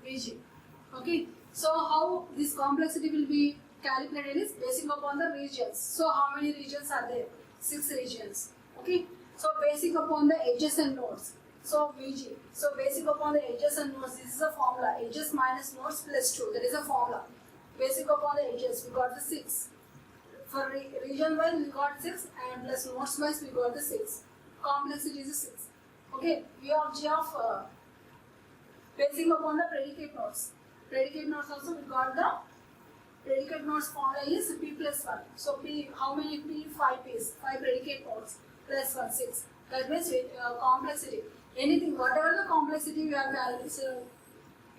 VG. Okay, so how this complexity will be calculated is basing upon the regions. So how many regions are there? 6 regions. Okay, so basing upon the adjacent nodes. So VG. So basing upon the adjacent nodes, this is a formula. Edges minus nodes plus 2. That is a formula. Basing upon the edges, we got the 6. For region wise, we got 6, and plus nodes wise, we got the 6. Complexity is 6. Okay, V of G of basing upon the predicate nodes. Predicate nodes also, we got the predicate nodes formula is P plus 1. So P, how many P? 5 P's. 5 predicate nodes plus 1, 6. That means complexity. Anything, whatever the complexity we are calculating. So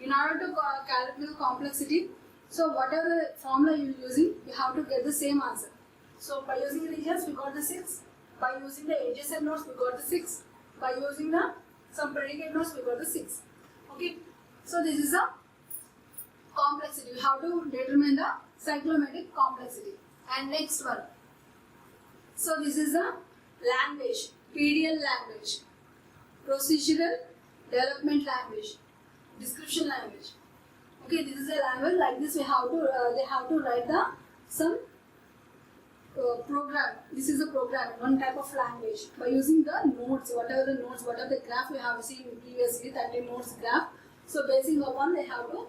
in order to calculate complexity, so whatever the formula you are using, you have to get the same answer. So by using regions, we got the 6. By using the adjacent nodes, we got the 6. By using the some predicate nodes, we got the 6. Okay. So this is a complexity. We have to determine the cyclomatic complexity. And next one. So this is a language, PDL language, procedural development language, description language. Okay, this is a language like this. We have to they have to write the some program. This is a program, one type of language. By using the nodes, whatever the nodes, whatever the graph we have seen previously, 30 nodes graph. So basing upon, they have to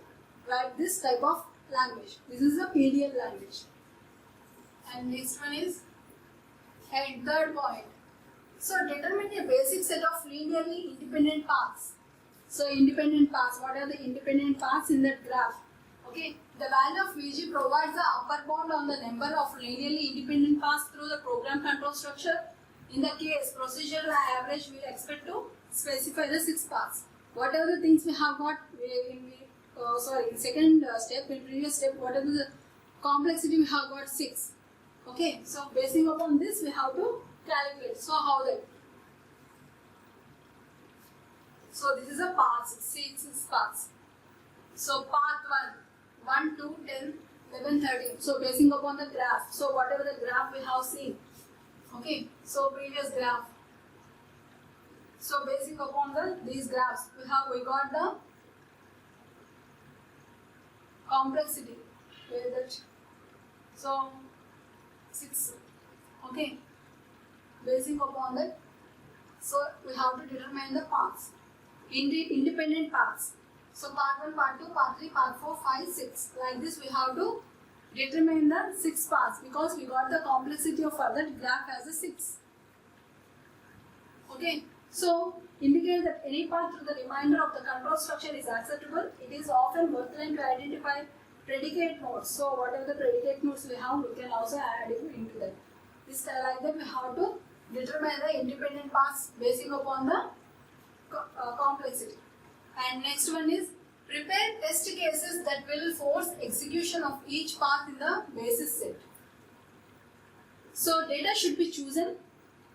write this type of language. This is a PDL language. And next one is and third point. So determine a basic set of linearly independent paths. So independent paths, what are the independent paths in that graph? Okay, the value of VG provides the upper bound on the number of linearly independent paths through the program control structure. In the case, procedural average, we expect to specify the 6 paths. What are the things we have got in second step, in previous step, what are the complexity we have got 6. Okay, so basing upon this, we have to calculate. So how that? So this is a paths, 6 paths. So path 1, 2, 10, 11, 13. So basing upon the graph. So whatever the graph we have seen. Okay, so previous graph. So basing upon these graphs, we got the complexity. So 6. Okay, basing upon that. So we have to determine the paths. Independent paths. So part 1, part 2, part 3, part 4, 5, 6. Like this we have to determine the 6 paths because we got the complexity of that graph as a 6. Okay. So indicate that any path through the remainder of the control structure is acceptable. It is often worthwhile to identify predicate nodes. So whatever the predicate nodes we have, we can also add it into that. This like that we have to determine the independent paths basing upon the complexity. And next one is prepare test cases that will force execution of each path in the basis set. So data should be chosen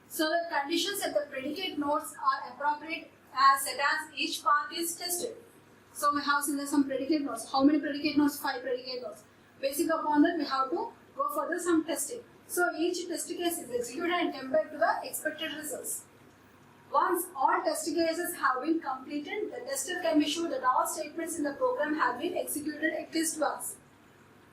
so that conditions at the predicate nodes are appropriate as set as each path is tested. So we have seen some predicate nodes. How many predicate nodes? 5 predicate nodes. Based upon that, we have to go further some testing. So each test case is executed and compared to the expected results. Once all test cases have been completed, the tester can be sure that all statements in the program have been executed at least once.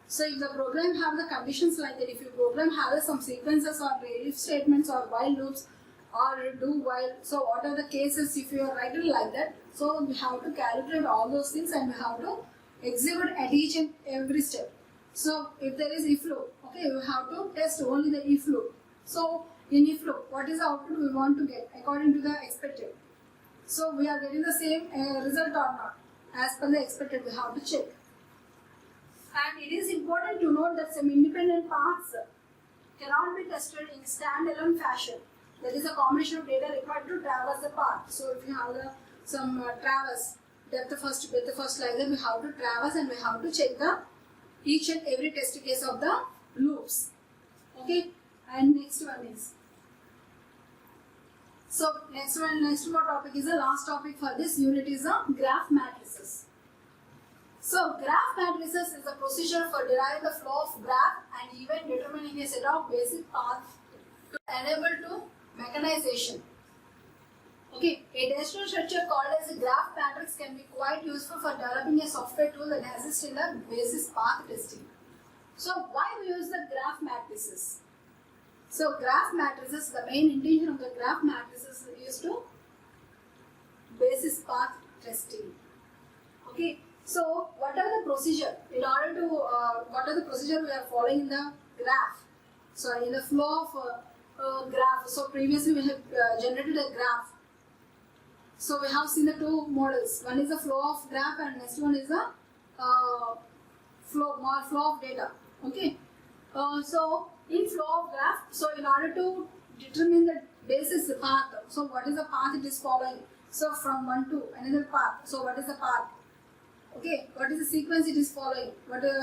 So if the program have the conditions like that, if your program has some sequences or if statements or while loops or do while, so what are the cases if you are writing like that? So we have to calculate all those things and we have to execute at each and every step. So if there is if loop, okay, we have to test only the if loop. So in if loop, what is the output we want to get according to the expected? So we are getting the same result or not as per the expected, we have to check. And it is important to note that some independent paths cannot be tested in standalone fashion. There is a combination of data required to traverse the path. So if you have some traverse, depth first, width first, like that, we have to traverse and we have to check the each and every test case of the loops. Okay, and next one is. So next more topic is the last topic for this unit is the graph matrices. So graph matrices is a procedure for deriving the flow of graph and even determining a set of basic paths to enable to mechanization. Okay, a decision structure called as a graph matrix can be quite useful for developing a software tool that assists in the basis path testing. So why we use the graph matrices? So graph matrices, the main intention of the graph matrices is to basis path testing. Okay, so what are the procedure in order to what are the procedure we are following in the graph? So in the flow of graph. So previously we have generated a graph. So we have seen the two models. One is the flow of graph and next one is the flow of data. Okay. So in flow of graph, so in order to determine the basis path, so what is the path it is following? So from one to another path. So what is the path? Okay. What is the sequence it is following?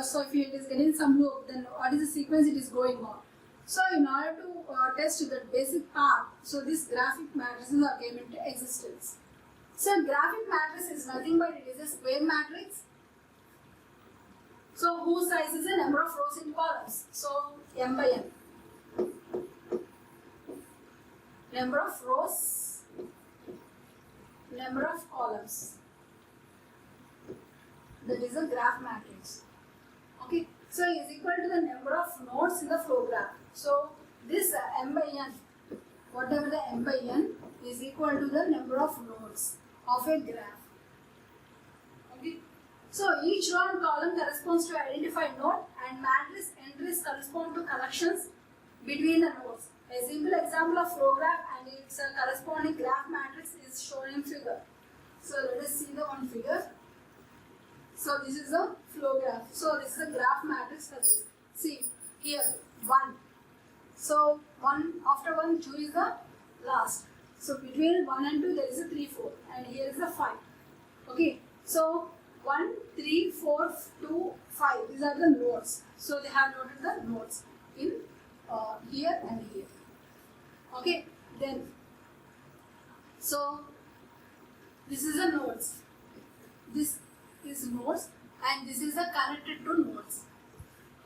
So if it is getting some loop, then what is the sequence it is going on? So in order to test the basic path, so these graphic matrices are came into existence. So graphic matrix is nothing but it is a square matrix. So whose size is the number of rows in columns. So m by n. Number of rows, number of columns. That is a graph matrix. Okay. So is equal to the number of nodes in the flow graph. So this m by n, whatever the m by n is equal to the number of nodes of a graph. Okay. So each row and column corresponds to identified node and matrix entries correspond to connections between the nodes. A simple example of flow graph and its corresponding graph matrix is shown in figure. So let us see the one figure. So this is a flow graph. So this is a graph matrix for this. See here 1. So 1 after 1, 2 is the last. So between 1 and 2 there is a 3, 4 and here is a 5. Okay. So 1, 3, 4, 2, 5. These are the nodes. So they have noted the nodes in here and here. Okay. Then so this is the nodes. This is nodes and this is the connected to nodes.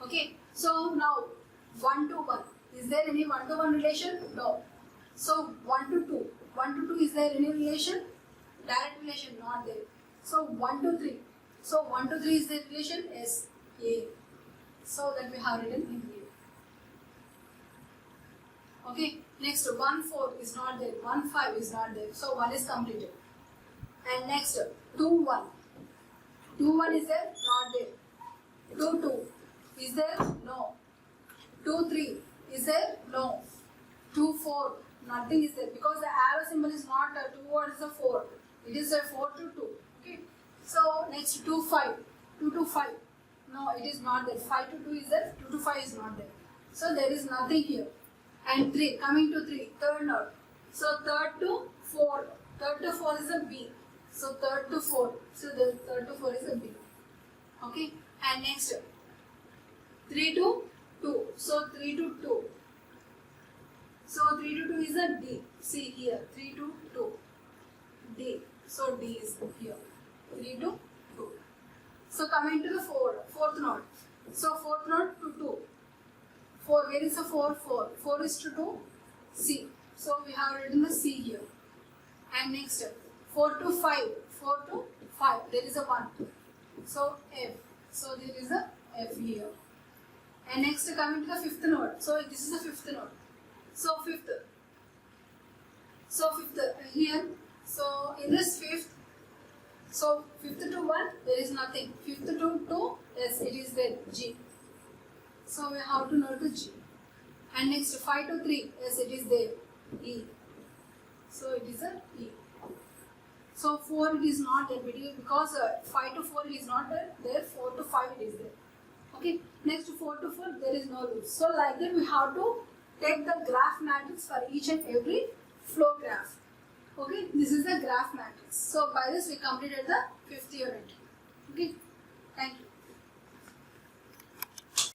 Okay. So now 1 to 1. Is there any 1 to 1 relation? No. So 1 to 2. 1 to 2 is there any relation? Direct relation not there. So 1 to 3. So 1 to 3 is the relation? Yes. A. So that we have written in here. Okay. Next 1 4 is not there. 1 5 is not there. So 1 is completed. And next 2 1. 2 1 is there? Not there. 2 2 is there? No. 2 3 is there? No. 2 4 nothing is there because the arrow symbol is not a 2 or is a 4. It is a 4 to 2. Okay. So next 2 5. 2 to 5. No, it is not there. 5 to 2 is there. 2 to 5 is not there. So there is nothing here. And 3 coming to 3 third node. So third to 4. Third to 4 is a B. So third to 4. So the third to 4 is a B. Okay. And next 3 to 2. So 3 to 2. So 3 to 2 is a D. See here 3 to 2. D. So D is here. 3 to 2. So coming to the fourth node. So fourth node to 2. 4. Where is the 4? 4. 4 is to 2. C. So we have written the C here. And next 4 to 5. 4 to 5. There is a 1. So F. So there is a F here. And next coming to the fifth node. So this is the fifth node. So fifth here. So in this fifth, so fifth to 1 there is nothing. Fifth to 2, yes it is there, G. So we have to note the G. And next 5 to 3, yes it is there, E. So it is a E. So 4 it is not there because 5 to 4 it is not there, 4 to 5 it is there. Okay, next 4 to 4 there is no loop. So like that we have to take the graph matrix for each and every flow graph. Okay, this is the graph matrix. So by this we completed the 5th unit. Okay, thank you.